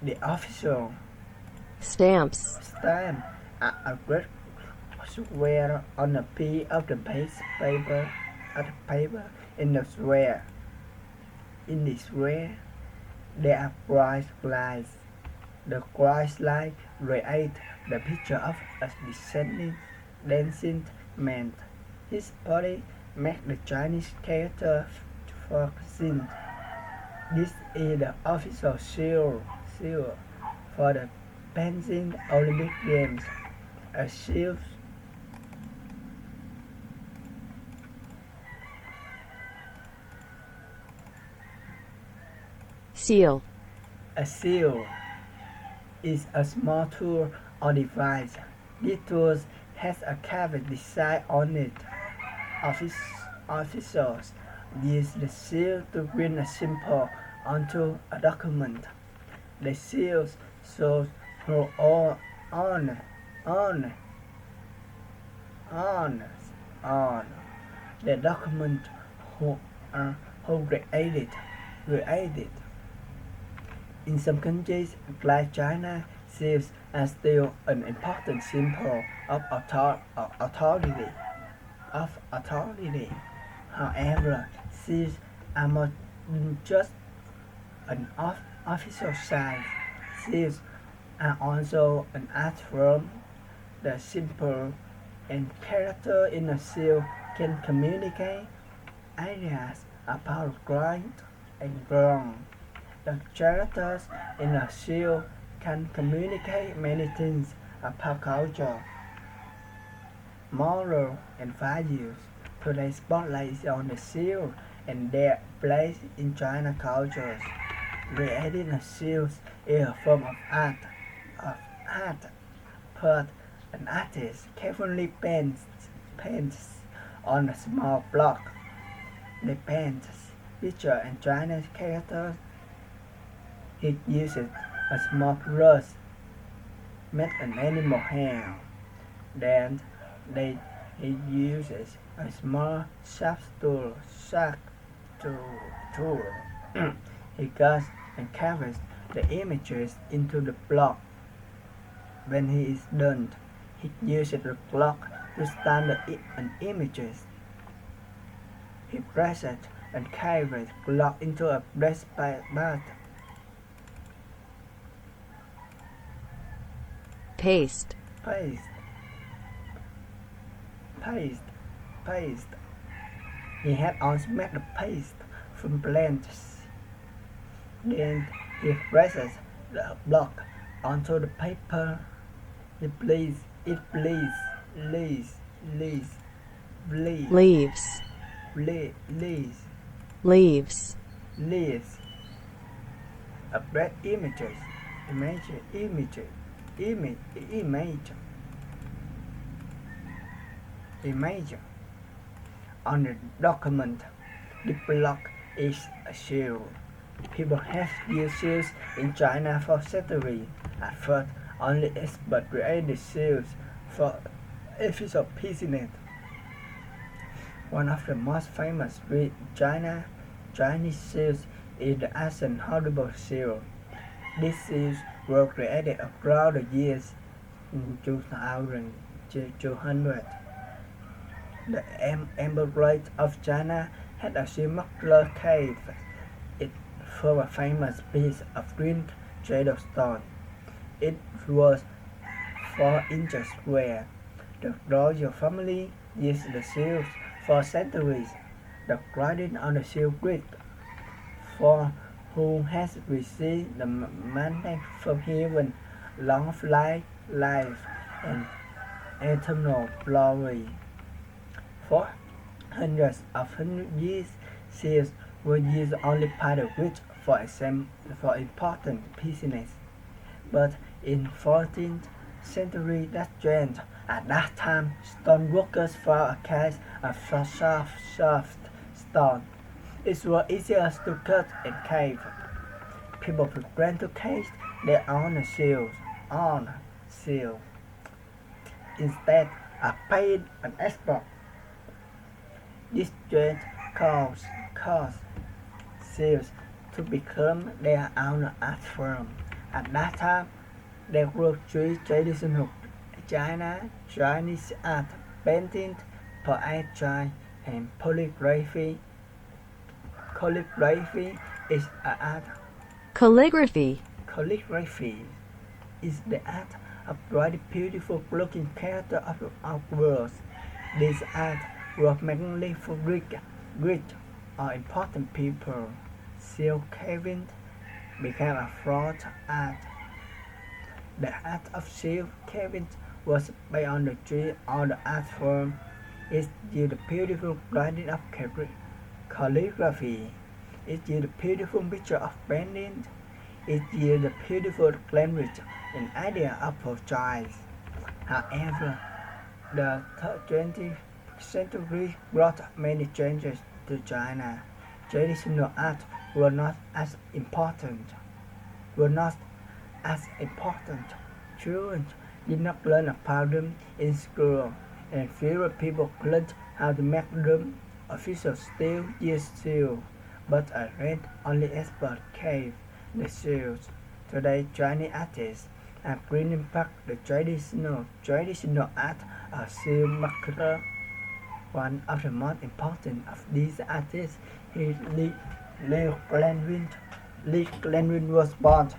The official Stamps. stamp are a red square on a piece of the base paper in the square. In the square, there are bright lights. The bright light create the picture of a dancing man. His body makes the Chinese character for scene. This is the official seal for the Beijing Olympic Games. A seal Seal. A seal is a small tool or device. This tool has a curved design on it. Officials use the seal to print a symbol onto a document. The seal shows who on the document who created. In some countries, like China, seals are still an important symbol of authority. However, seals are more than just an official sign. Seals are also an art form. The symbol and character in a seal can communicate ideas about right and wrong. The characters in a seal can communicate many things about culture, moral, and values. Today's spotlight is on the seal and their place in China culture. Creating a seal is a form of art. But an artist carefully paints on a small block. They paint picture and Chinese characters. He uses a small brush, made an animal hair. Then he uses a small sharp tool. He cuts and carves the images into the block. When he is done, he uses the block to stand an images. He presses and carves the block into a breastplate. Paste. He had also made the paste from plants. Then he presses the block onto the paper. Leaves. A bread image on the document. The block is a seal. People have used seals in China for centuries. At first, only experts created seals for official business. One of the most famous Chinese seals is the Asian Horrible Seal. These seals were created across the years 2200. The Emperor of China had a similar cave. It was a famous piece of green jadestone. It was 4 inches square. The royal family used the seals for centuries. The writing on the seal read, "For who has received the mandate from heaven, long life, and eternal glory." For hundreds years, seals were used only by the rich for important business. But in 14th century that changed. At that time, stone workers found a case of soft stone. It was easier to cut and carve. People began to cast their own seals. Instead of paying an expert. This trend caused seals to become their own art form. At that time, there were three traditional Chinese art: painting, poetry, and calligraphy. Calligraphy is an art. Calligraphy. Calligraphy is the art of writing beautiful looking characters of words. This art was mainly for Greek or important people. Seal carving became a fourth art. The art of seal carving was based on the three other art forms. It used the beautiful writing of calligraphy. It used the beautiful picture of painting. It used the beautiful language and idea of poetry. However, the 20th century brought many changes to China. Traditional art were not as important. Children did not learn about them in school, and fewer people learned how to make them. Officials still use seals, but I read only experts carve the seals. Today, Chinese artists are bringing back the traditional art of seal maker. One of the most important of these artists is Liu Glenwin. Liu Glenwin was born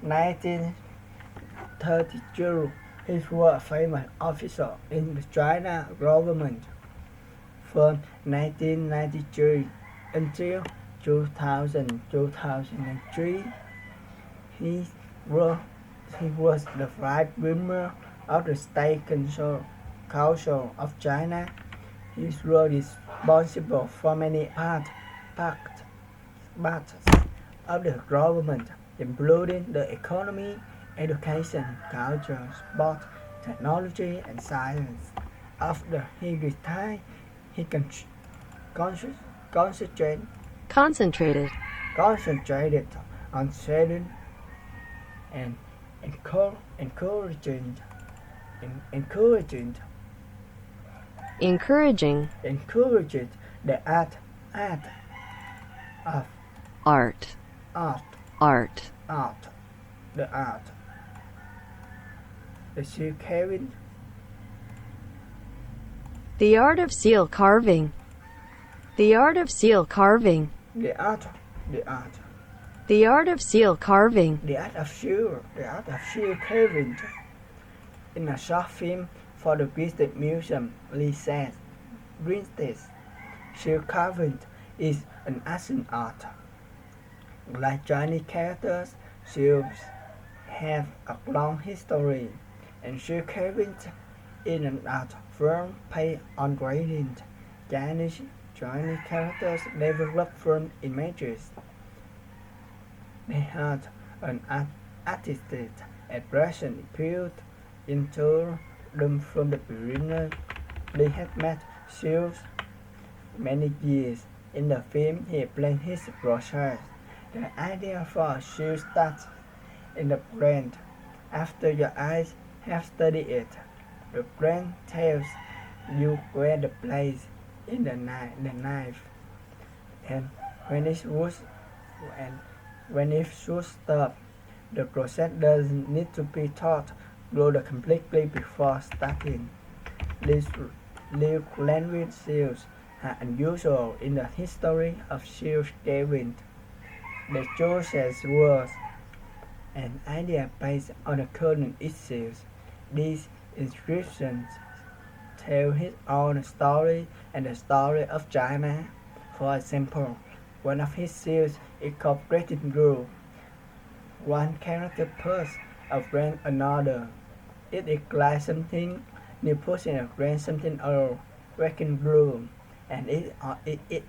1932. He was a famous officer in the China government. From 1993 until 2003, he was the vice premier of the State Council of China. He was responsible for many parts of the government, including the economy, education, culture, sport, technology, and science. After he retired, he concentrated on studying and encouraging the art of Art. the seal carving, The art of seal carving. The art of seal carving. the art The art of seal carving. the art of seal carving. In a short film for the British Museum, Lee said, seal carving is an ancient art. Like Chinese characters, seals have a long history, and seal carving is an art form based on writing. Chinese characters developed from images. They had an artistic expression built into them from the beginning. They had met seals many years. In the film, he explained his process. The idea for a seal starts in the brain. After your eyes have studied it, the brain tells you where to place in the knife, and when it should stop. The process doesn't need to be taught completely before starting. These language seals are unusual in the history of seal carving. The choices was an idea based on the current issues. These inscriptions tell his own story and the story of China. For example, one of his seals incorporated rule. One character puts against another. It implies something new pushing against something old, breaking rule, and it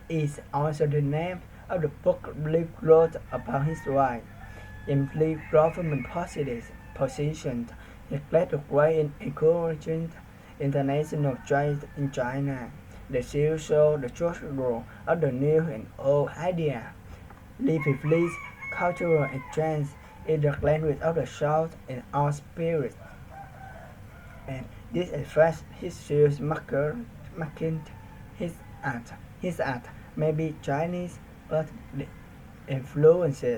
is also the name of the book Liu wrote about his wife. In Liu's government positions, he led the way in encouraging international trade in China. The seal showed the struggle of the new and old idea. Liu believes cultural exchange is the language of the soul and all spirit, and this expresses his seals marking his art. His art may be Chinese, but the influences